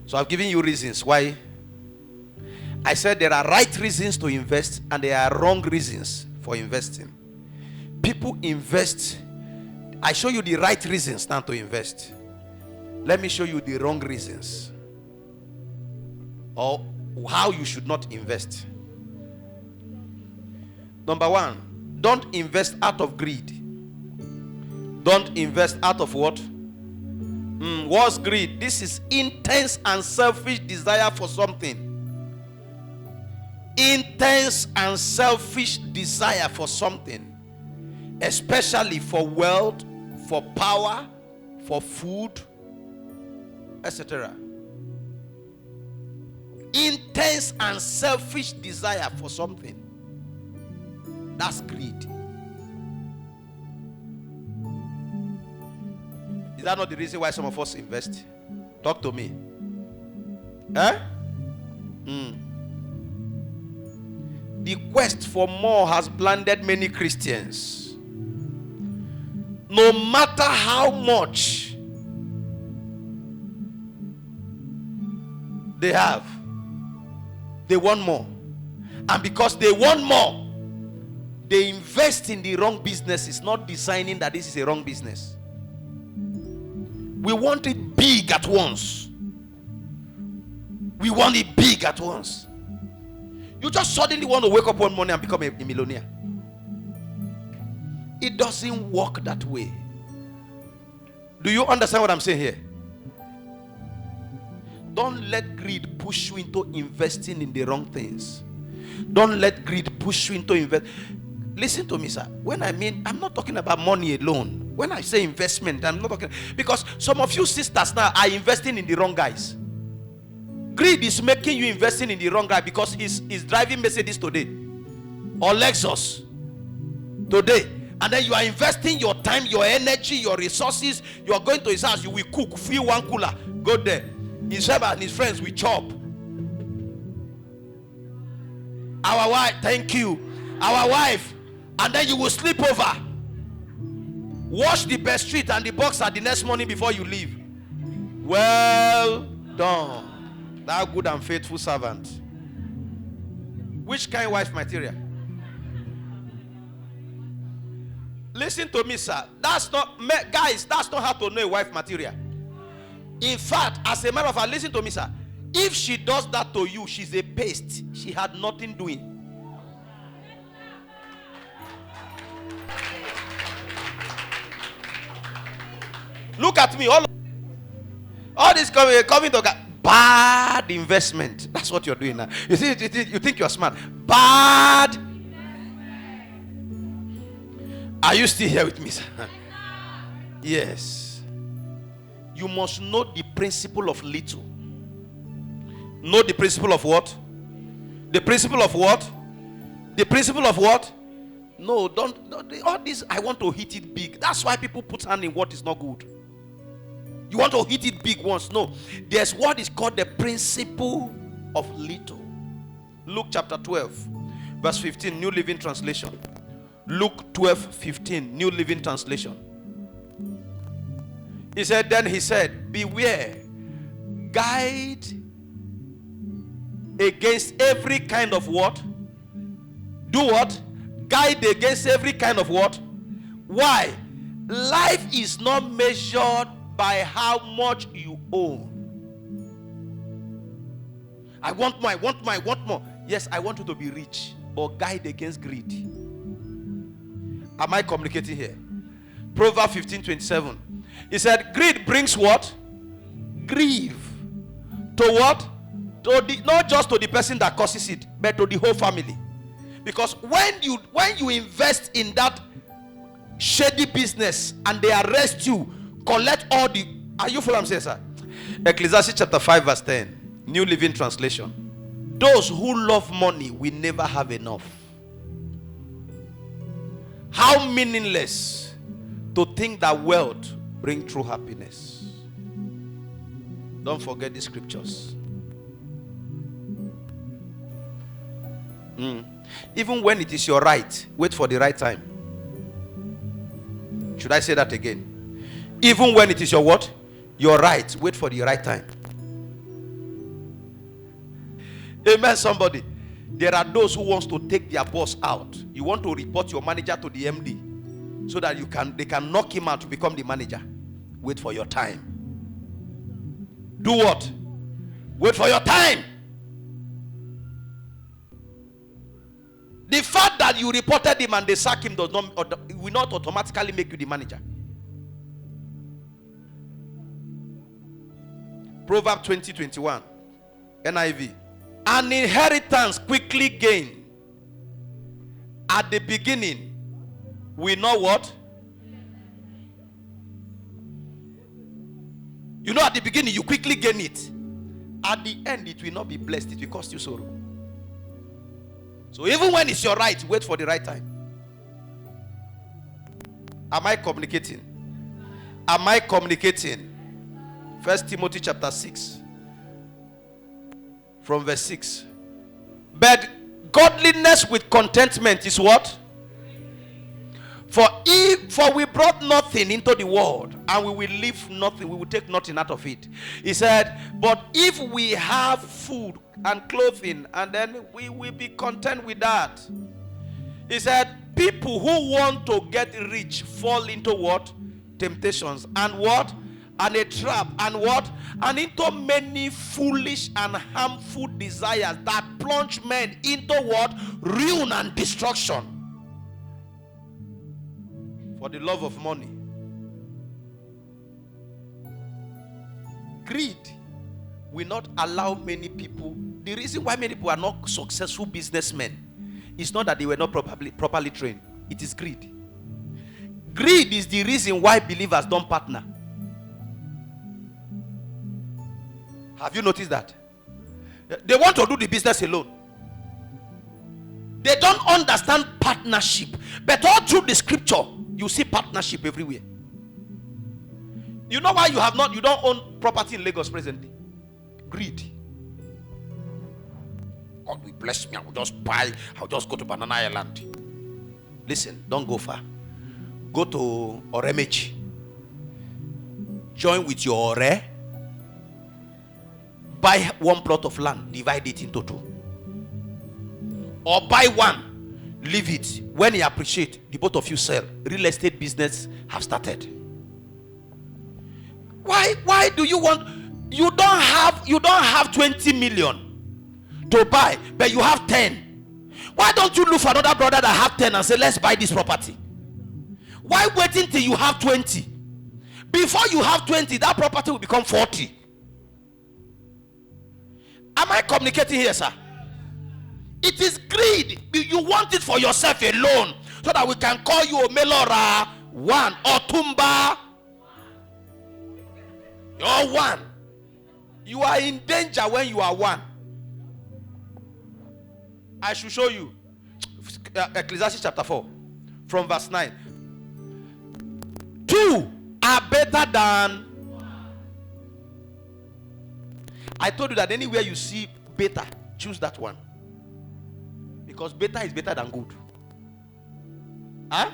So I've given you reasons why. I said there are right reasons to invest and there are wrong reasons for investing. People invest. I show you the right reasons now to invest. Let me show you the wrong reasons, or how you should not invest. Number one, don't invest out of greed. Don't invest out of what? What's greed? This is intense and selfish desire for something. Intense and selfish desire for something, especially for wealth, for power, for food, etc. Intense and selfish desire for something. That's greed. Is that not the reason why some of us invest? Talk to me. The quest for more has blinded many Christians. No matter how much they have, they want more. And because they want more, they invest in the wrong businesses, not designing that this is a wrong business. We want it big at once. We want it big at once. You just suddenly want to wake up one morning and become a millionaire. It doesn't work that way. Do you understand what I'm saying here? Don't let greed push you into investing in the wrong things. Don't let greed push you into invest. Listen to me, sir. I'm not talking about money alone. When I say investment, I'm not talking, because some of you sisters now are investing in the wrong guys. Greed is making you investing in the wrong guy because he's driving Mercedes today or Lexus today, and then you are investing your time, your energy, your resources. You are going to his house, you will cook, fill one cooler, go there. His wife and his friends will chop. Our wife, thank you. Our wife, and then you will sleep over. Wash the best street and the boxer the next morning before you leave. Well done, thou good and faithful servant. Which kind of wife material? Listen to me, sir. That's not, guys, that's not how to know a wife material. In fact, as a matter of fact, listen to me, sir. If she does that to you, she's a paste. She had nothing doing. Look at me. All this coming to bad investment. That's what you're doing now. You see, you think you're smart. Bad. Are you still here with me, sir? Yes. You must know the principle of little. Know the principle of what? The principle of what? The principle of what? No, don't all this. I want to hit it big. That's why people put hand in what is not good. You want to hit it big once. No. There's what is called the principle of little. Luke chapter 12, verse 15, New Living Translation. Luke 12:15, New Living Translation. He said, beware, guide against every kind of what? Do what? Guide against every kind of what? Why? Life is not measured by how much you own. I want more, I want more, I want more. Yes, I want you to be rich, but guide against greed. Am I communicating here? Proverbs 15:27. He said, greed brings what? Grief. To what? Not just to the person that causes it, but to the whole family. Because when you invest in that shady business and they arrest you, collect all the... Are you following what I'm saying, sir? Ecclesiastes chapter 5 verse 10, New Living Translation. Those who love money will never have enough. How meaningless to think that wealth brings true happiness. Don't forget the scriptures. Even when it is your right, wait for the right time. Should I say that again? Even when it is your what? Your right, wait for the right time. Amen, somebody. There are those who wants to take their boss out. You want to report your manager to the MD so that they can knock him out to become the manager. Wait for your time. Do what? Wait for your time. The fact that you reported him and they sack him will not automatically make you the manager. Proverbs 20:21 NIV. An inheritance quickly gained at the beginning, we know what? You know, at the beginning you quickly gain it. At the end it will not be blessed. It will cost you sorrow. So even when it's your right, wait for the right time. Am I communicating? Am I communicating? 1 Timothy chapter 6 from verse 6. But godliness with contentment is what? For we brought nothing into the world, and we will leave nothing, we will take nothing out of it. He said, but if we have food and clothing, and then we will be content with that. He said, people who want to get rich fall into what? Temptations. And what? And a trap. And what? And into many foolish and harmful desires that plunge men into what? Ruin and destruction. For the love of money. Greed will not allow many people. The reason why many people are not successful businessmen is not that they were not properly trained. It is greed. Greed is the reason why believers don't partner. Have you noticed that? They want to do the business alone. They don't understand partnership. But all through the scripture, you see partnership everywhere. You know why you don't own property in Lagos presently? Greed. God will bless me. I'll just go to Banana Island. Listen, don't go far. Go to Oremechi. Join with your Ore. Buy one plot of land, divide it into two. Or buy one, leave it. When you appreciate, the both of you sell. Real estate business have started. Why do you want? You don't have 20 million to buy, but you have 10. Why don't you look for another brother that have 10 and say, let's buy this property? Why waiting till you have 20? Before you have 20, that property will become 40. Am I communicating here, sir? It is greed. You want it for yourself alone, so that we can call you Omelora one or Tumba. You're one. You are in danger when you are one. I should show you. Ecclesiastes chapter 4 from verse 9. 2 are better than. I told you that anywhere you see better, choose that one. Because better is better than good. Huh?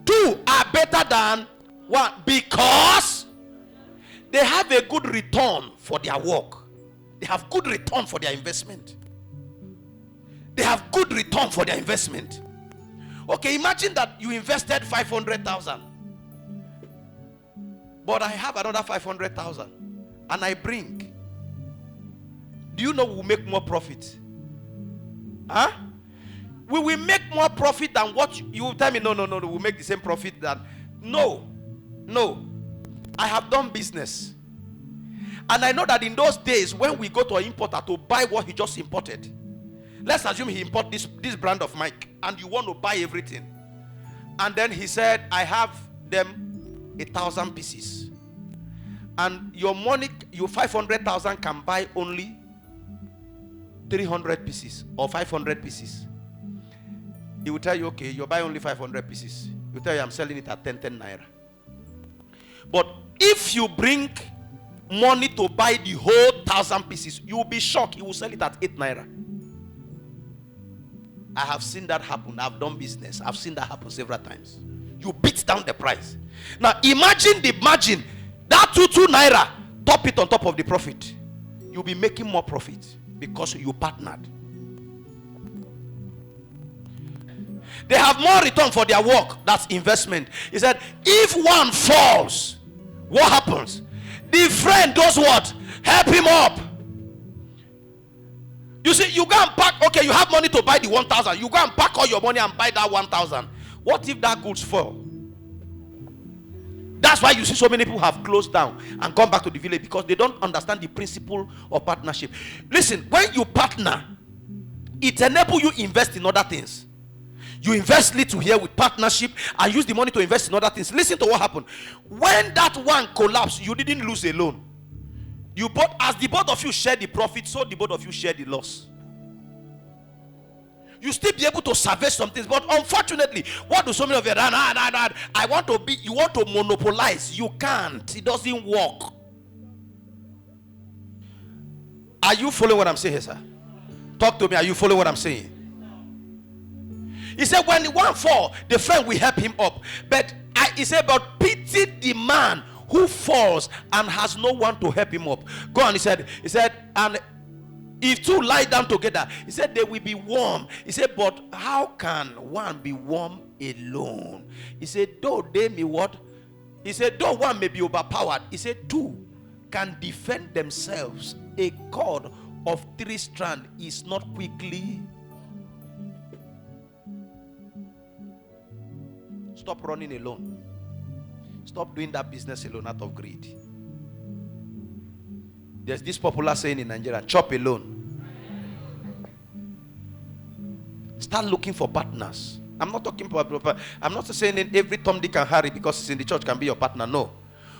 2 are better than 1 because they have a good return for their work. They have good return for their investment. They have good return for their investment. Okay, imagine that you invested 500,000. But I have another 500,000 and I bring. Do you know we'll make more profit? Huh? We will make more profit than what you will tell me. No, we'll make the same profit than. No. I have done business. And I know that in those days, when we go to an importer to buy what he just imported, let's assume he imported this brand of mic, and you want to buy everything. And then he said, I have them 1,000 pieces. And your money, your 500,000 can buy only 300 pieces or 500 pieces. He will tell you, okay, you buy only 500 pieces. He will tell you, I'm selling it at 10 naira. But if you bring money to buy the whole 1,000 pieces, you will be shocked. He will sell it at 8 naira. I have seen that happen. I've done business. I've seen that happen several times. You beat down the price. Now imagine the margin. That 2 naira, top it on top of the profit. You'll be making more profit. because you partnered. They have more return for their work. That's investment. He said, if one falls, what happens? The friend does what? Help him up. You see, you go and pack, okay, you have money to buy the 1,000. You go and pack all your money and buy that 1,000. What if that goods fall? That's why you see so many people have closed down and come back to the village, because they don't understand the principle of partnership. Listen, when you partner, it enables you invest in other things. You invest little here with partnership and use the money to invest in other things. Listen to what happened. When that one collapsed, you didn't lose alone. You both, as the both of you share the profit, so the both of you share the loss. You still be able to salvage some things, but unfortunately, what do so many of you? I want to be. You want to monopolize. You can't. It doesn't work. Are you following what I'm saying here, sir? Talk to me. Are you following what I'm saying? He said, when the one fall, the friend will help him up. But he said, but pity the man who falls and has no one to help him up. Go on. He said, and if two lie down together, he said, they will be warm. He said, but how can one be warm alone? He said, though they may what? He said, though one may be overpowered, he said, two can defend themselves. A cord of 3 strands is not quickly. Stop running alone. Stop doing that business alone out of greed. There's this popular saying in Nigeria, chop alone. Start looking for partners. I'm not talking about, I'm not saying that every Tom, Dick and Harry, because it's in the church, can be your partner. No.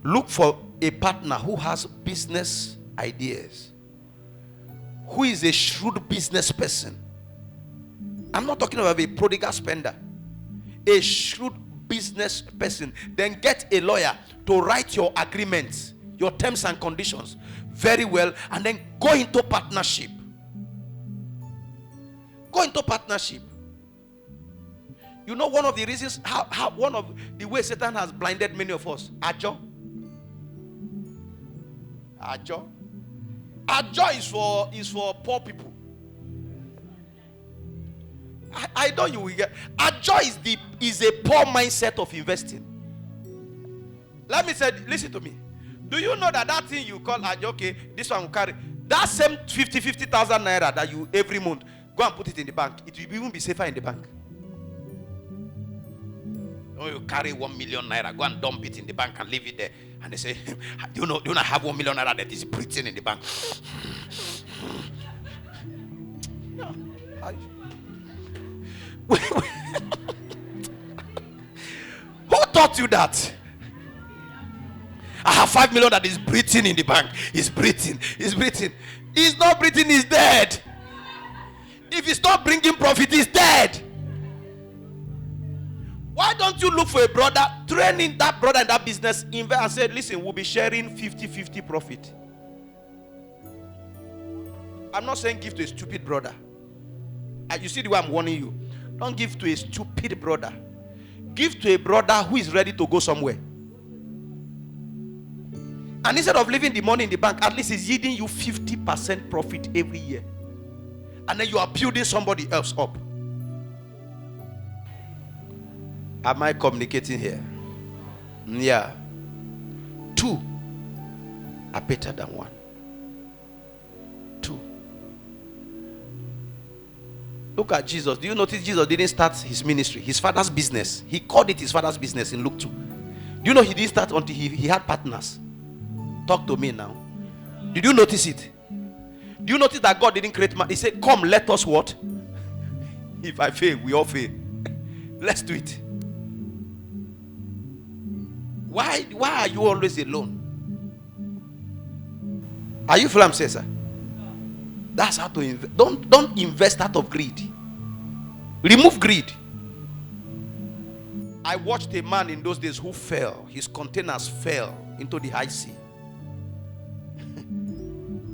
Look for a partner who has business ideas, who is a shrewd business person. I'm not talking about a prodigal spender. A shrewd business person. Then get a lawyer to write your agreements, your terms and conditions very well, and then go into partnership. Go into partnership. You know, one of the reasons, how one of the ways Satan has blinded many of us, Ajo is for poor people. I know you will get. Ajo is a poor mindset of investing. Let me say, listen to me. Do you know that thing you call Ajo, okay, this one will carry that same 50,000 naira that you every month, go and put it in the bank. It will even be safer in the bank. Oh, you carry 1 million naira, go and dump it in the bank and leave it there. And they say, do you not have 1 million naira that is breathing in the bank? No. Who taught you that? I have 5 million that is breathing in the bank. He's breathing. He's not breathing, he's dead. If he's not bringing profit, he's dead. Why don't you look for a brother, training that brother in that business, invest and say, listen, we'll be sharing 50-50 profit. I'm not saying give to a stupid brother. You see the way I'm warning you. Don't give to a stupid brother. Give to a brother who is ready to go somewhere. And instead of leaving the money in the bank, at least it's yielding you 50% profit every year. And then you are building somebody else up. Am I communicating here? Yeah. 2 are better than 1. 2. Look at Jesus. Do you notice Jesus didn't start his ministry, his father's business? He called it his father's business in Luke 2. Do you know he didn't start until he had partners? Talk to me now. Did you notice it? Do you notice that God didn't create man? He said, come, let us what? If I fail, we all fail. Let's do it. Why are you always alone? Are you following what I'm saying, sir? That's how to invest. Don't invest out of greed. Remove greed. I watched a man in those days who fell. His containers fell into the high sea.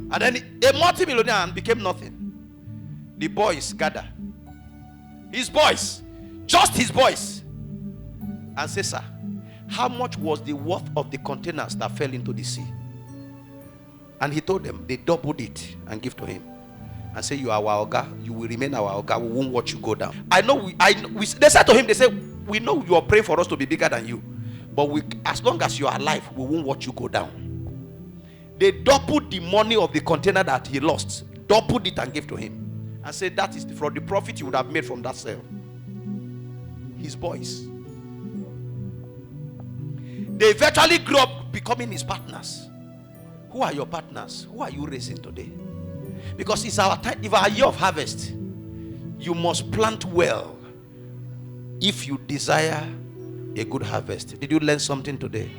And then a multi-millionaire became nothing. The boys gather. His boys. Just his boys. And say, sir, how much was the worth of the containers that fell into the sea? And he told them they doubled it and give to him. and say, you are our Oga, you will remain our Oga, we won't watch you go down. I know, they said to him, they said, we know you are praying for us to be bigger than you, but as long as you are alive, we won't watch you go down. They doubled the money of the container that he lost, doubled it and gave to him, and said that is from the profit you would have made from that sale. His boys, they eventually grew up becoming his partners. Who are your partners? Who are you raising today? Because it's our time. If our year of harvest, you must plant well if you desire a good harvest. Did you learn something today?